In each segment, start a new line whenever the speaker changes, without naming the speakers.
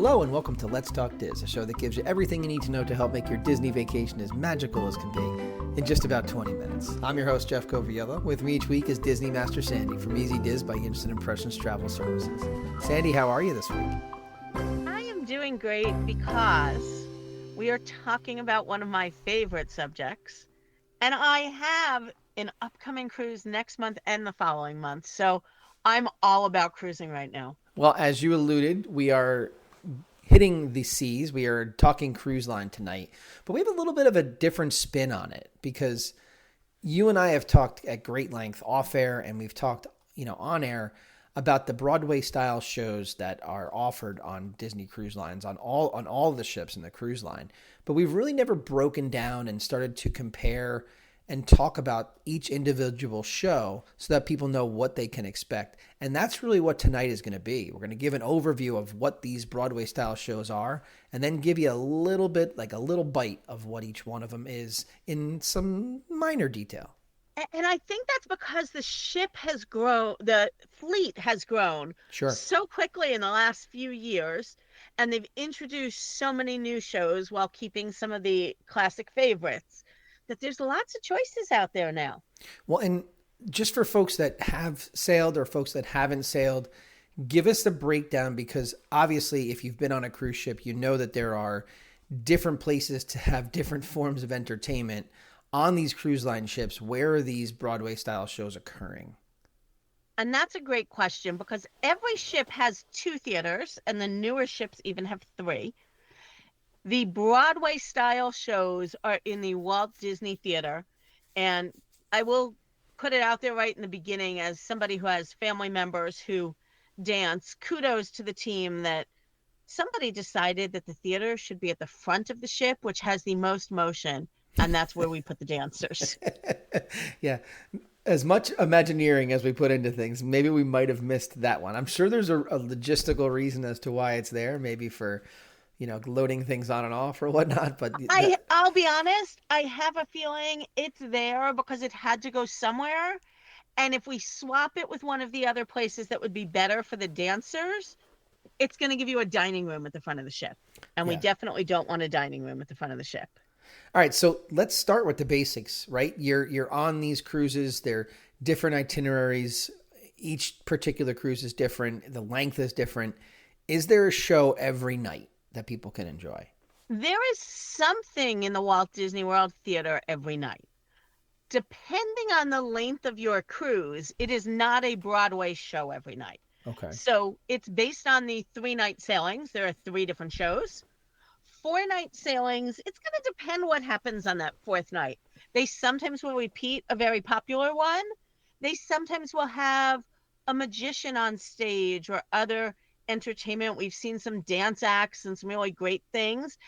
Hello and welcome to Let's Talk Diz, a show that gives you everything you need to know to help make your Disney vacation as magical as can be in just about 20 minutes. I'm your host, Jeff Coviello. With me each week is Disney Master Sandy from Easy Diz by Instant Impressions Travel Services. Sandy, how are you this week?
I am doing great because we are talking about one of my favorite subjects, and I have an upcoming cruise next month and the following month, so I'm all about cruising right now.
Well, as you alluded, we are hitting the seas. We are talking cruise line tonight, but we have a little bit of a different spin on it because you and I have talked at great length off air, and we've talked, on air about the Broadway style shows that are offered on Disney Cruise Lines on all the ships in the cruise line. But we've really never broken down and started to compare and talk about each individual show so that people know what they can expect. And that's really what tonight is going to be. We're going to give an overview of what these Broadway style shows are, and then give you a little bit, like a little bite of what each one of them is in some minor detail.
And I think that's because the fleet has grown so quickly in the last few years, and they've introduced so many new shows while keeping some of the classic favorites, that there's lots of choices out there now.
Well, and just for folks that have sailed or folks that haven't sailed, give us the breakdown, because obviously if you've been on a cruise ship, you know that there are different places to have different forms of entertainment on these cruise line ships. Where are these Broadway style shows occurring?
And that's a great question, because every ship has 2 theaters, and the newer ships even have 3. The Broadway style shows are in the Walt Disney Theater, and I will put it out there right in the beginning, as somebody who has family members who dance, kudos to the team that somebody decided that the theater should be at the front of the ship, which has the most motion, and that's where we put the dancers.
Yeah. As much Imagineering as we put into things, maybe we might have missed that one. I'm sure there's a logistical reason as to why it's there, maybe for loading things on and off or whatnot. But
I'll be honest, I have a feeling it's there because it had to go somewhere. And if we swap it with one of the other places that would be better for the dancers, it's going to give you a dining room at the front of the ship. And we definitely don't want a dining room at the front of the ship.
All right, so let's start with the basics, right? You're on these cruises. They're different itineraries. Each particular cruise is different. The length is different. Is there a show every night that people can enjoy?
There is something in the Walt Disney World Theater every night. Depending on the length of your cruise, it is not a Broadway show every night.
Okay.
So it's based on the 3-night sailings. There are 3 different shows. 4-night sailings, it's going to depend what happens on that 4th night. They sometimes will repeat a very popular one. They sometimes will have a magician on stage or other entertainment. We've seen some dance acts and some really great things.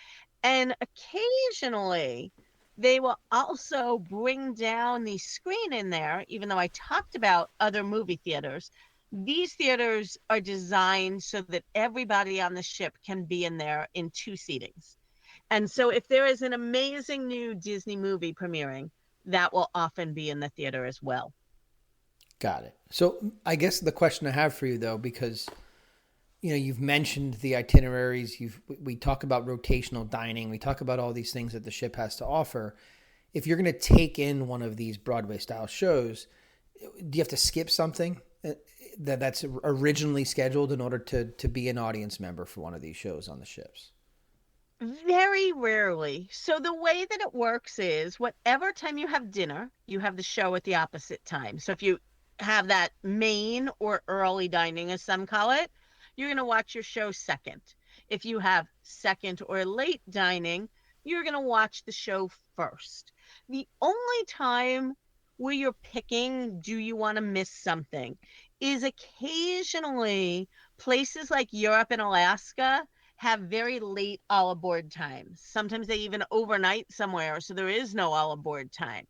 And occasionally they will also bring down the screen in there, even though I talked about other movie theaters. These theaters are designed so that everybody on the ship can be in there in 2 seatings. And so if there is an amazing new Disney movie premiering, that will often be in the theater as well.
Got it. So I guess the question I have for you, though, because you've mentioned the itineraries. We talk about rotational dining. We talk about all these things that the ship has to offer. If you're going to take in one of these Broadway style shows, do you have to skip something that's originally scheduled in order to be an audience member for one of these shows on the ships?
Very rarely. So the way that it works is whatever time you have dinner, you have the show at the opposite time. So if you have that main or early dining, as some call it, you're going to watch your show second. If you have second or late dining, you're going to watch the show first. The only time where you're picking, do you want to miss something, is occasionally places like Europe and Alaska have very late all aboard times. Sometimes they even overnight somewhere, so there is no all aboard time.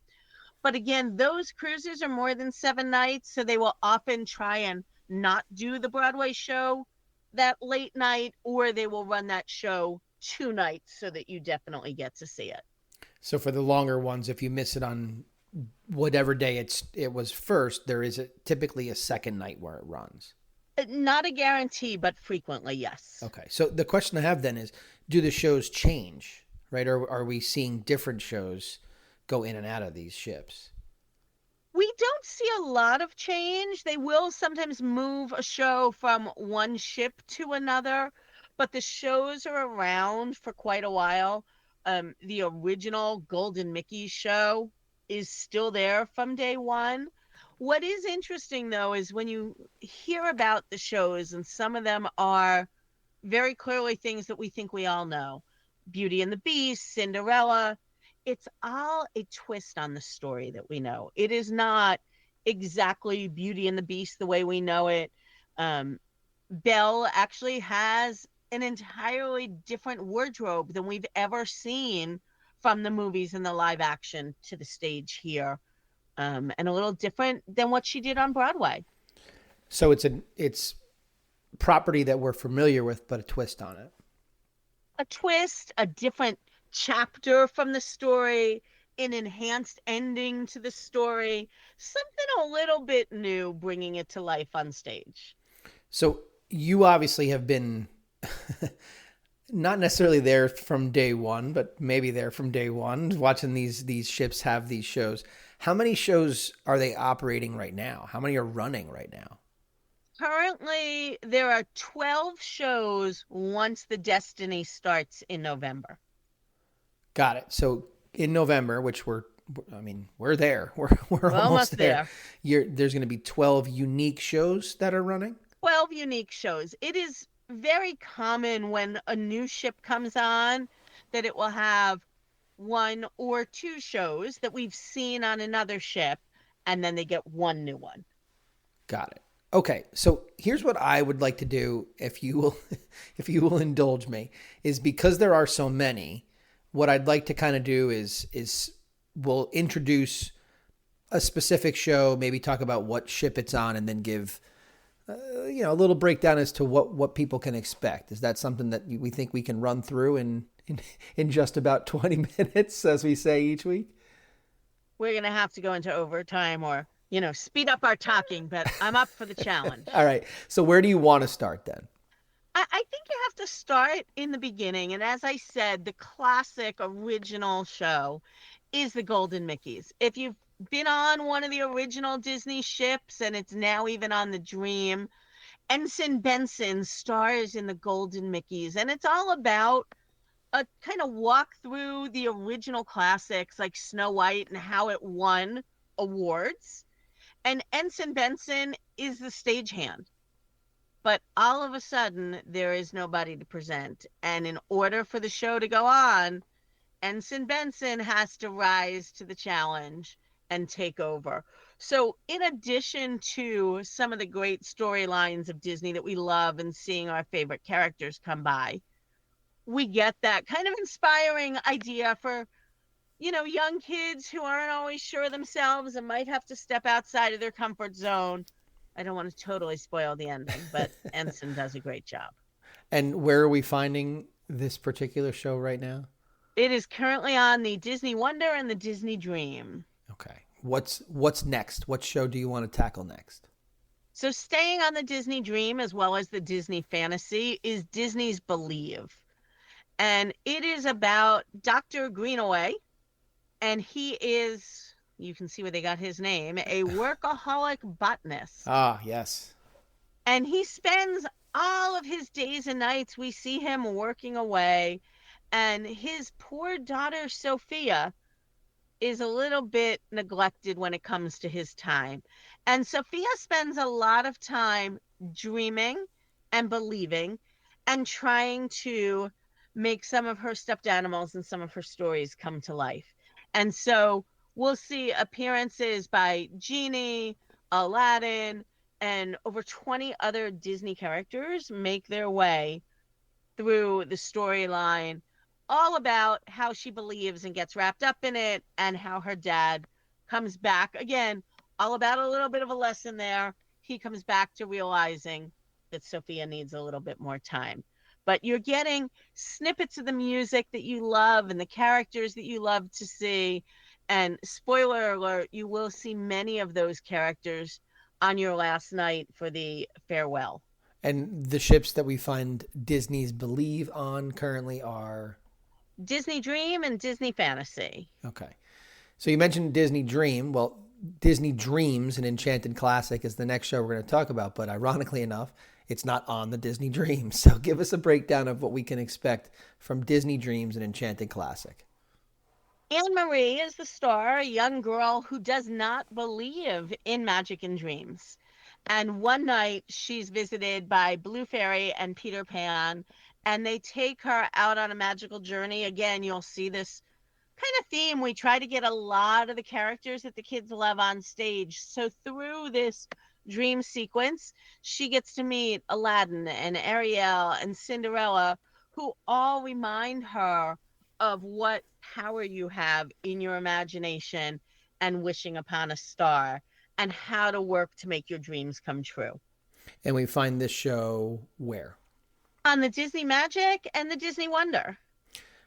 But again, those cruises are more than 7 nights, so they will often try and not do the Broadway show that late night, or they will run that show 2 nights so that you definitely get to see it.
So for the longer ones, if you miss it on whatever day it was first, there is typically a second night where it runs.
Not a guarantee, but frequently, yes.
Okay. So the question I have then is, do the shows change, right? Or are we seeing different shows go in and out of these ships?
We don't see a lot of change. They will sometimes move a show from one ship to another, but the shows are around for quite a while. The original Golden Mickey show is still there from day one. What is interesting, though, is when you hear about the shows, and some of them are very clearly things that we think we all know: Beauty and the Beast, Cinderella. It's all a twist on the story that we know. It is not exactly Beauty and the Beast the way we know it. Um, Belle actually has an entirely different wardrobe than we've ever seen from the movies and the live action to the stage here, and a little different than what she did on Broadway.
So it's property that we're familiar with, but a twist on it.
A twist, a different chapter from the story, an enhanced ending to the story, something a little bit new, bringing it to life on stage.
So you obviously have been not necessarily there from day one, but maybe there from day one, watching these ships have these shows. How many shows are they operating right now? How many are running right now?
Currently, there are 12 shows once the Destiny starts in November.
Got it. So in November, which I mean, we're there. We're
We're
almost
almost
there.
there.
There's going to be 12 unique shows that are running.
12 unique shows. It is very common when a new ship comes on that it will have one or two shows that we've seen on another ship, and then they get one new one.
Got it. Okay, so here's what I would like to do, if you will, if you will indulge me, is because there are so many. What I'd like to kind of do is we'll introduce a specific show, maybe talk about what ship it's on, and then give a little breakdown as to what people can expect. Is that something that we think we can run through in just about 20 minutes, as we say each week?
We're going to have to go into overtime or, speed up our talking, but I'm up for the challenge.
All right. So where do you want to start then?
I think you have to start in the beginning. And as I said, the classic original show is the Golden Mickeys. If you've been on one of the original Disney ships, and it's now even on the Dream, Ensign Benson stars in the Golden Mickeys. And it's all about a kind of walk through the original classics like Snow White and how it won awards. And Ensign Benson is the stagehand. But all of a sudden, there is nobody to present. And in order for the show to go on, Ensign Benson has to rise to the challenge and take over. So, in addition to some of the great storylines of Disney that we love and seeing our favorite characters come by, we get that kind of inspiring idea for, young kids who aren't always sure of themselves and might have to step outside of their comfort zone. I don't want to totally spoil the ending, but Ensign does a great job.
And where are we finding this particular show right now?
It is currently on the Disney Wonder and the Disney Dream.
Okay. What's next? What show do you want to tackle next?
So staying on the Disney Dream as well as the Disney Fantasy is Disney's Believe. And it is about Dr. Greenaway, and he is, you can see where they got his name, a workaholic botanist.
Ah, yes.
And he spends all of his days and nights, we see him working away, and his poor daughter Sophia is a little bit neglected when it comes to his time. And Sophia spends a lot of time dreaming and believing and trying to make some of her stuffed animals and some of her stories come to life. And so we'll see appearances by Genie, Aladdin, and over 20 other Disney characters make their way through the storyline, all about how she believes and gets wrapped up in it, and how her dad comes back. Again, all about a little bit of a lesson there. He comes back to realizing that Sophia needs a little bit more time. But you're getting snippets of the music that you love and the characters that you love to see. And spoiler alert, you will see many of those characters on your last night for the farewell.
And the ships that we find Disney's Believe on currently are
Disney Dream and Disney Fantasy.
okay. So you mentioned Disney Dream. Well, Disney Dreams, an Enchanted classic, is the next show we're going to talk about. But ironically enough, it's not on the Disney Dream. So give us a breakdown of what we can expect from Disney Dreams, an Enchanted classic.
Anne Marie is the star, a young girl who does not believe in magic and dreams. And one night she's visited by Blue Fairy and Peter Pan, and they take her out on a magical journey. Again, you'll see this kind of theme. We try to get a lot of the characters that the kids love on stage. So through this dream sequence, she gets to meet Aladdin and Ariel and Cinderella, who all remind her of what power you have in your imagination and wishing upon a star and how to work to make your dreams come true.
And we find this show where?
On the Disney Magic and the Disney Wonder.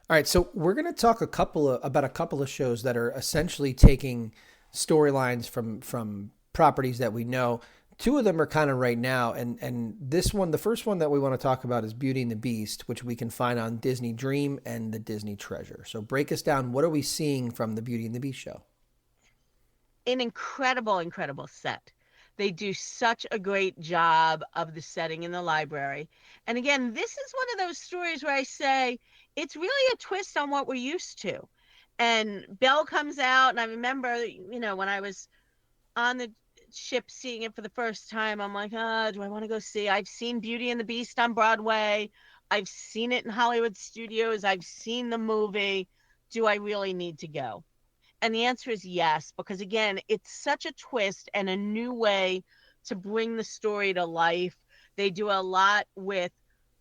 All right, so we're going to talk about a couple of shows that are essentially taking storylines from properties that we know. Two of them are kind of right now, and this one, the first one that we want to talk about is Beauty and the Beast, which we can find on Disney Dream and the Disney Treasure. So break us down. What are we seeing from the Beauty and the Beast show?
An incredible, incredible set. They do such a great job of the setting in the library. And again, this is one of those stories where I say it's really a twist on what we're used to. And Belle comes out, and I remember, when I was on the ship seeing it for the first time, I'm like, oh, do I want to go see? I've seen Beauty and the Beast on Broadway. I've seen it in Hollywood studios. I've seen the movie. Do I really need to go? And the answer is yes, because again, it's such a twist and a new way to bring the story to life. They do a lot with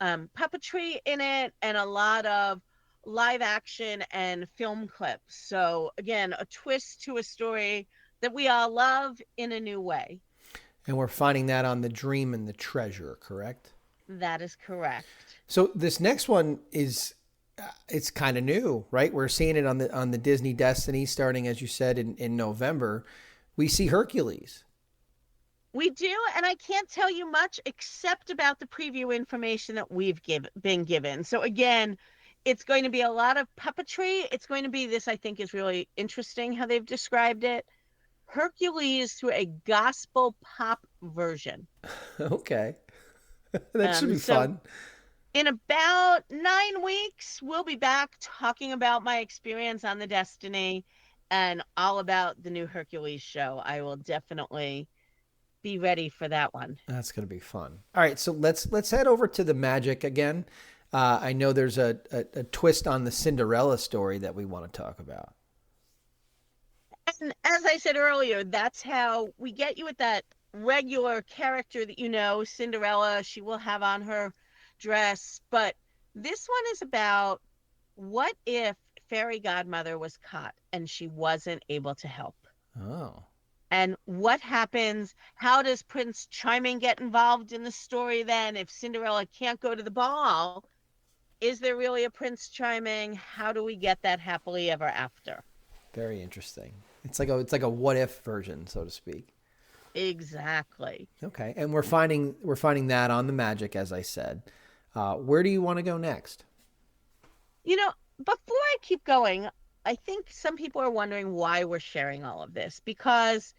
puppetry in it and a lot of live action and film clips. So again, a twist to a story that we all love in a new way.
And we're finding that on the Dream and the Treasure, correct?
That is correct.
So this next one is it's kind of new, right? We're seeing it on the Disney Destiny starting, as you said, in November. We see Hercules.
We do, and I can't tell you much except about the preview information that we've been given. So again, it's going to be a lot of puppetry. It's going to be this, I think, is really interesting how they've described it. Hercules through a gospel pop version.
Okay. That should be fun.
In about 9 weeks, we'll be back talking about my experience on the Destiny and all about the new Hercules show. I will definitely be ready for that one.
That's going to be fun. All right, so let's head over to the magic again. I know there's a twist on the Cinderella story that we want to talk about.
And as I said earlier, that's how we get you with that regular character that Cinderella. She will have on her dress, but this one is about what if fairy godmother was caught and she wasn't able to help.
Oh.
And what happens? How does Prince Charming get involved in the story then? If Cinderella can't go to the ball, is there really a Prince Charming? How do we get that happily ever after?
Very interesting. It's like a what if version, so to speak.
Exactly.
Okay, and we're finding that on the magic, as I said. Where do you want to go next?
Before I keep going, I think some people are wondering why we're sharing all of this, because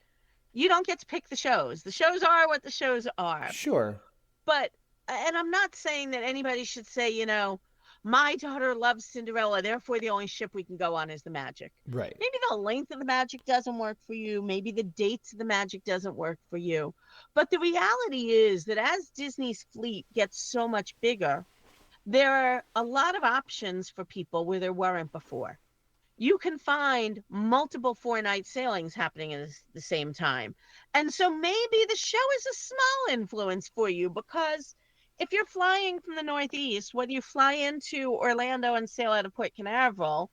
you don't get to pick the shows. The shows are what the shows are.
Sure.
And I'm not saying that anybody should say, my daughter loves Cinderella, therefore the only ship we can go on is the Magic.
Right.
Maybe the length of the Magic doesn't work for you. Maybe the dates of the Magic doesn't work for you. But the reality is that as Disney's fleet gets so much bigger, there are a lot of options for people where there weren't before. You can find multiple 4-night sailings happening at the same time. And so maybe the show is a small influence for you, because if you're flying from the Northeast, whether you fly into Orlando and sail out of Port Canaveral,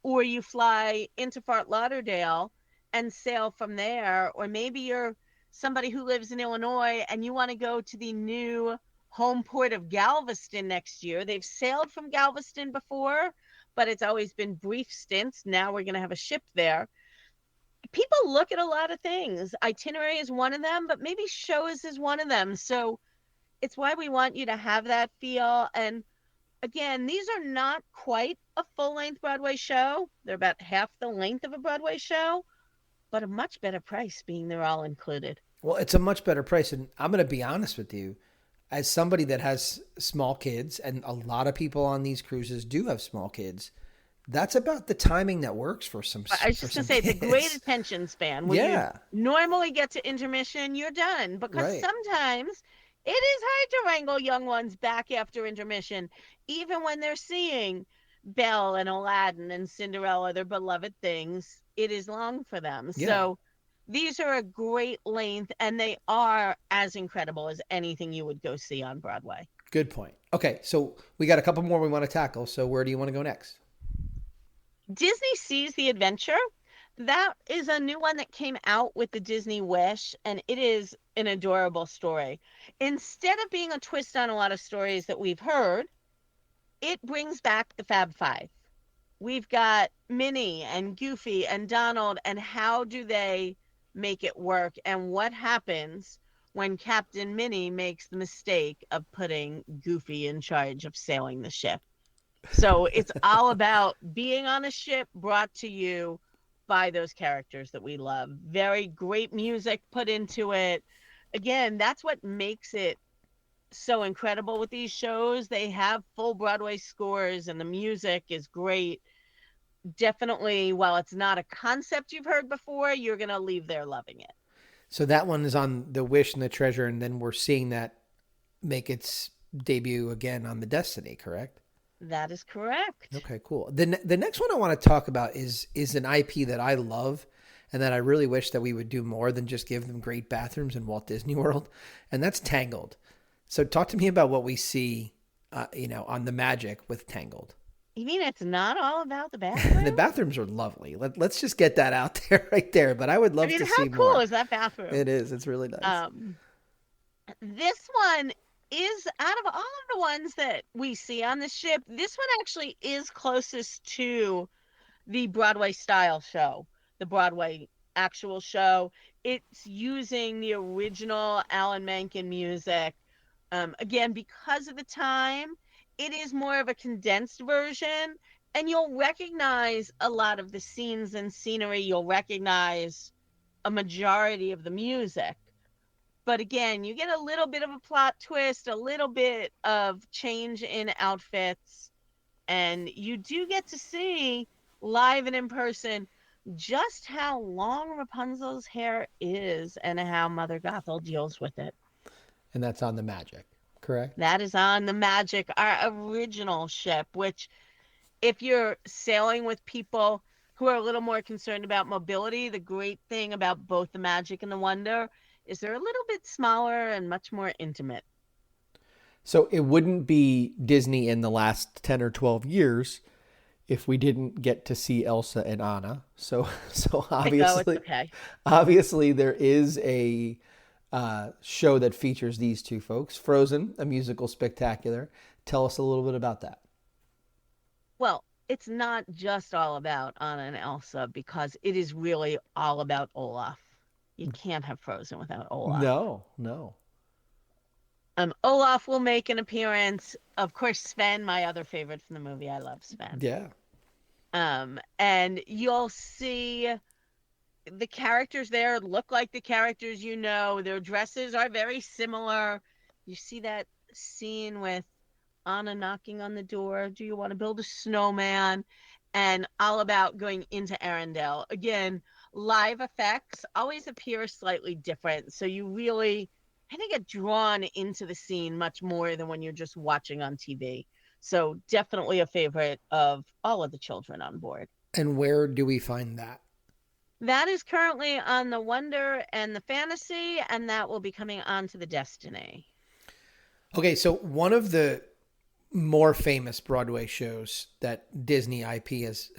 or you fly into Fort Lauderdale and sail from there, or maybe you're somebody who lives in Illinois and you want to go to the new home port of Galveston next year. They've sailed from Galveston before, but it's always been brief stints. Now we're going to have a ship there. People look at a lot of things. Itinerary is one of them, but maybe shows is one of them. So It's why we want you to have that feel. And again, these are not quite a full-length Broadway show. They're about half the length of a Broadway show, but a much better price being they're all included.
Well, it's a much better price. And I'm going to be honest with you, as somebody that has small kids, and a lot of people on these cruises do have small kids, that's about the timing that works for some
I was
for
just going
some
to say the great
kids.
attention span where you
Yeah,
normally get to intermission, you're done. Because
right.
sometimes it is hard to wrangle young ones back after intermission, even when they're seeing Belle and Aladdin and Cinderella, their beloved things. It is long for them.
Yeah,
So these are a great length and they are as incredible as anything you would go see on Broadway.
good point. Okay, so we got a couple more we want to tackle. So where do you want to go next?
Disney Sees the Adventure. That is a new one that came out with the Disney Wish, and it is an adorable story. Instead of being a twist on a lot of stories that we've heard, it brings back the Fab Five. We've got Minnie and Goofy and Donald, and how do they make it work? And what happens when Captain Minnie makes the mistake of putting Goofy in charge of sailing the ship? So it's all about being on a ship brought to you by those characters that we love. Very great music put into it. Again, that's what makes it so incredible with these shows. They have full Broadway scores and the music is great. Definitely, while it's not a concept you've heard before, you're going to leave there loving it.
So that one is on the Wish and the Treasure, and then we're seeing that make its debut again on the Destiny, correct?
That is correct.
Okay, cool. The next one I want to talk about is an IP that I love and that I really wish that we would do more than just give them great bathrooms in Walt Disney World, and that's Tangled. So talk to me about what we see, on the magic with Tangled.
You mean it's not all about the
The
bathroom?
bathrooms are lovely. Let's just get that out there right there. But I would
I
love
mean,
to
how
see
cool
more.
is that bathroom?
It is. It's really nice.
Um, this one is out of all of the ones that we see on the ship, this one actually is closest to the Broadway style show, the Broadway actual show. It's using the original Alan Menken music. Again, because of the time, it is more of a condensed version, and you'll recognize a lot of the scenes and scenery. You'll recognize a majority of the music. But again, you get a little bit of a plot twist, a little bit of change in outfits, and you do get to see live and in person just how long Rapunzel's hair is and how Mother Gothel deals with it.
And that's on the magic, correct?
That is on the Magic, our original ship, which, if you're sailing with people who are a little more concerned about mobility, the great thing about both the Magic and the Wonder is they're a little bit smaller and much more intimate.
So it wouldn't be Disney in the last 10 or 12 years if we didn't get to see Elsa and Anna. So
No, it's
obviously,
okay.
obviously there is a show that features these two folks, Frozen, a musical spectacular. Tell us a little bit about that.
Well, it's not just all about Anna and Elsa because it is really all about Olaf. You can't have Frozen without Olaf.
No, no.
Olaf will make an appearance. Of course, Sven, my other favorite from the movie. I love Sven.
Yeah.
And you'll see the characters there look like the characters you know. Their dresses are very similar. You see that scene with Anna knocking on the door. Do you want to build a snowman? And all about going into Arendelle. Again, live effects always appear slightly different. So you really, I think, get drawn into the scene much more than when you're just watching on TV. So definitely a favorite of all of the children on board.
And where do we find that?
That is currently on the Wonder and the Fantasy, and that will be coming on to the Destiny.
Okay, so one of the more famous Broadway shows that Disney IP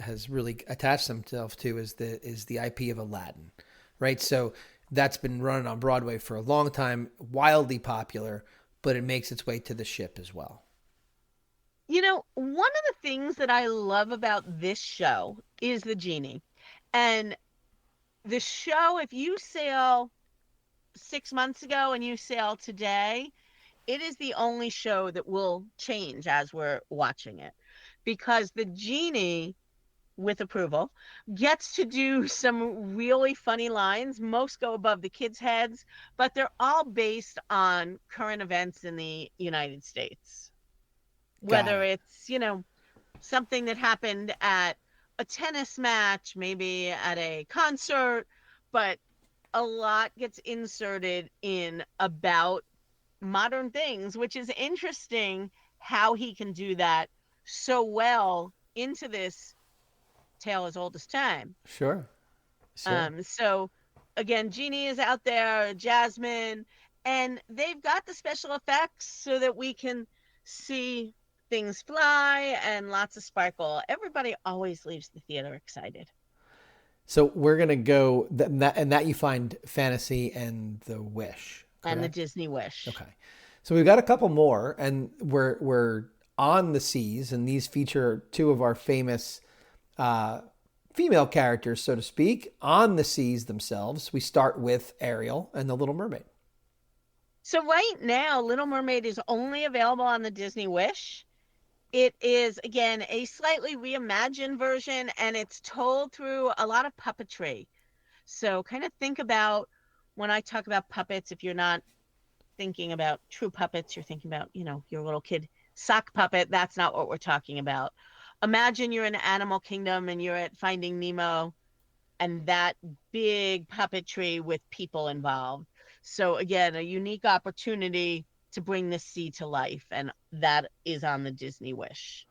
has really attached themselves to is the IP of Aladdin, right? So that's been running on Broadway for a long time, wildly popular, but it makes its way to the ship as well.
You know, one of the things that I love about this show is the genie. And the show, if you sail 6 months ago and you sail today, it is the only show that will change as we're watching it, because the genie, with approval, gets to do some really funny lines. Most go above the kids' heads, but they're all based on current events in the United States.
Got
Whether
it.
it's, something that happened at a tennis match, maybe at a concert, but a lot gets inserted in about modern things, which is interesting how he can do that so well into this tale as old as time.
Sure. Sure.
So again, Jeannie is out there, Jasmine, and they've got the special effects so that we can see things fly and lots of sparkle. Everybody always leaves the theater excited.
So we're gonna go that you find fantasy and the wish,
And the
correct?
Disney Wish.
Okay. So we've got a couple more, and we're on the seas, and these feature two of our famous uh, female characters, so to speak, on the seas themselves. We start with Ariel and the Little Mermaid.
So right now, Little Mermaid is only available on the Disney Wish. It is, again, a slightly reimagined version, and it's told through a lot of puppetry. So kind of think about, when I talk about puppets, if you're not thinking about true puppets, you're thinking about, your little kid sock puppet. That's not what we're talking about. Imagine you're in Animal Kingdom and you're at Finding Nemo, and that big puppetry with people involved. So again, a unique opportunity to bring the sea to life, and that is on the Disney Wish.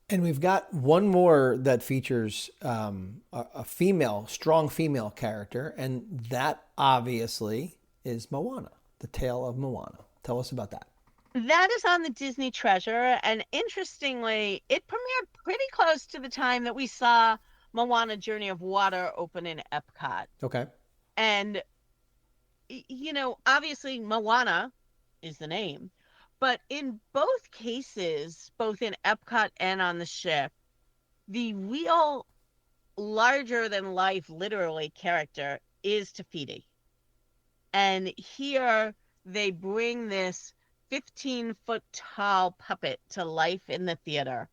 And we've got one more that features a female, strong female character, and that obviously is Moana, the Tale of Moana. Tell us about that.
That is on the Disney Treasure, and interestingly, it premiered pretty close to the time that we saw Moana Journey of Water open in Epcot.
Okay.
And obviously Moana is the name, but in both cases, both in Epcot and on the ship, the real larger than life, literally, character is Tafiti. And here they bring this 15-foot tall puppet to life in the theater.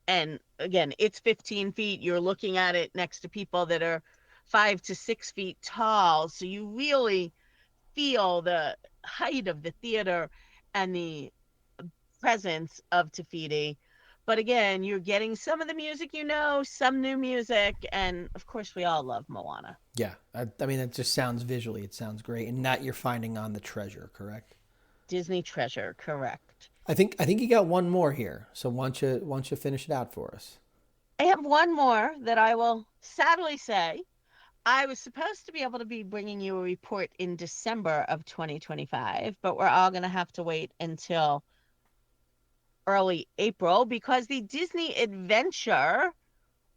And again, it's 15 feet. You're looking at it next to people that are 5 to 6 feet tall. So you really feel the height of the theater and the presence of Tafiti. But again, you're getting some of the music, some new music. And of course, we all love Moana.
Yeah. I mean, it just sounds visually, it sounds great. And that you're finding on the treasure, correct?
Disney Treasure, correct.
I think you got one more here. So why don't you finish it out for us?
I have one more that I will sadly say. I was supposed to be able to be bringing you a report in December of 2025, but we're all going to have to wait until early April because the Disney Adventure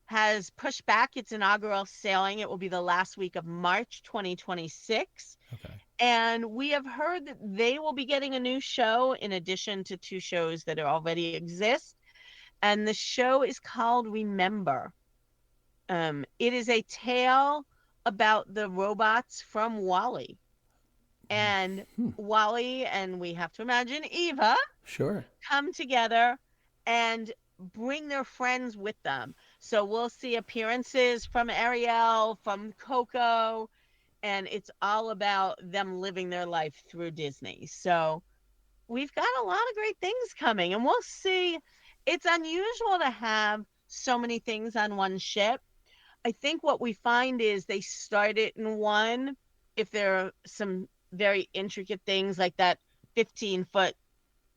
has pushed back its inaugural sailing. It will be the last week of March 2026.
Okay.
And we have heard that they will be getting a new show in addition to two shows that already exist. And the show is called Remember. It is a tale about the robots from Wall-E. And Wall-E, and we have to imagine Eva,
Sure.
come together and bring their friends with them. So we'll see appearances from Ariel, from Coco, and it's all about them living their life through Disney. So we've got a lot of great things coming, and we'll see. It's unusual to have so many things on one ship. I think what we find is they start it in one. If there are some very intricate things like that 15-foot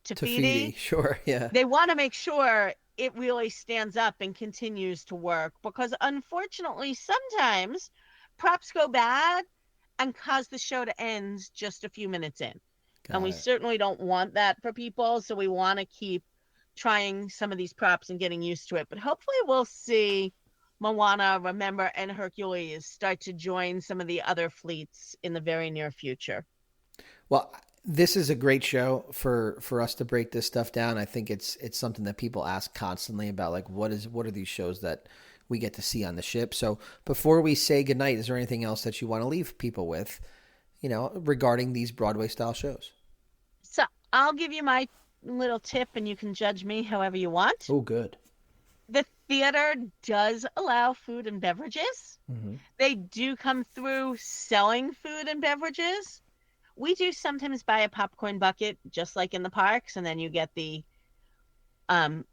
Tafiti,
Sure. Yeah.
they want to make sure it really stands up and continues to work because unfortunately sometimes props go bad and cause the show to end just a few minutes in. And we certainly don't want that for people, so we want to keep trying some of these props and getting used to it. But hopefully we'll see Moana, Remember, and Hercules start to join some of the other fleets in the very near future.
Well, this is a great show for us to break this stuff down. I think it's something that people ask constantly about, like what are these shows that we get to see on the ship. So before we say goodnight, is there anything else that you want to leave people with, regarding these Broadway style shows?
So I'll give you my little tip and you can judge me however you want.
Oh, good.
The theater does allow food and beverages.
Hmm.
They do come through selling food and beverages. We do sometimes buy a popcorn bucket, just like in the parks, and then you get the um,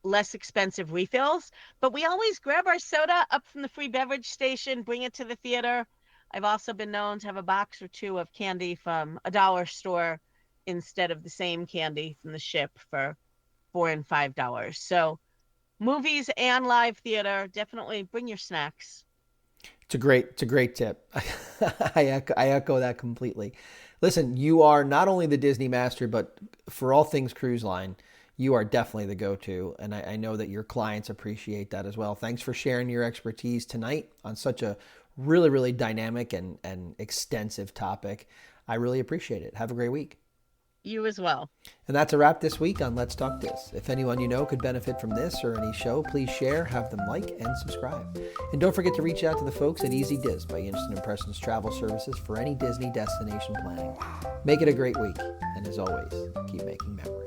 less expensive refills. But we always grab our soda up from the free beverage station, bring it to the theater. I've also been known to have a box or two of candy from a dollar store instead of the same candy from the ship for $4 and $5. So movies and live theater, definitely bring your snacks.
It's a great tip. I echo that completely. Listen, you are not only the Disney master, but for all things cruise line, you are definitely the go-to. And I know that your clients appreciate that as well. Thanks for sharing your expertise tonight on such a really, really dynamic and extensive topic. I really appreciate it. Have a great week.
You as well.
And that's a wrap this week on Let's Talk Dis. If anyone you know could benefit from this or any show, please share, have them like, and subscribe. And don't forget to reach out to the folks at Easy Dis by Instant Impressions Travel Services for any Disney destination planning. Make it a great week, and as always, keep making memories.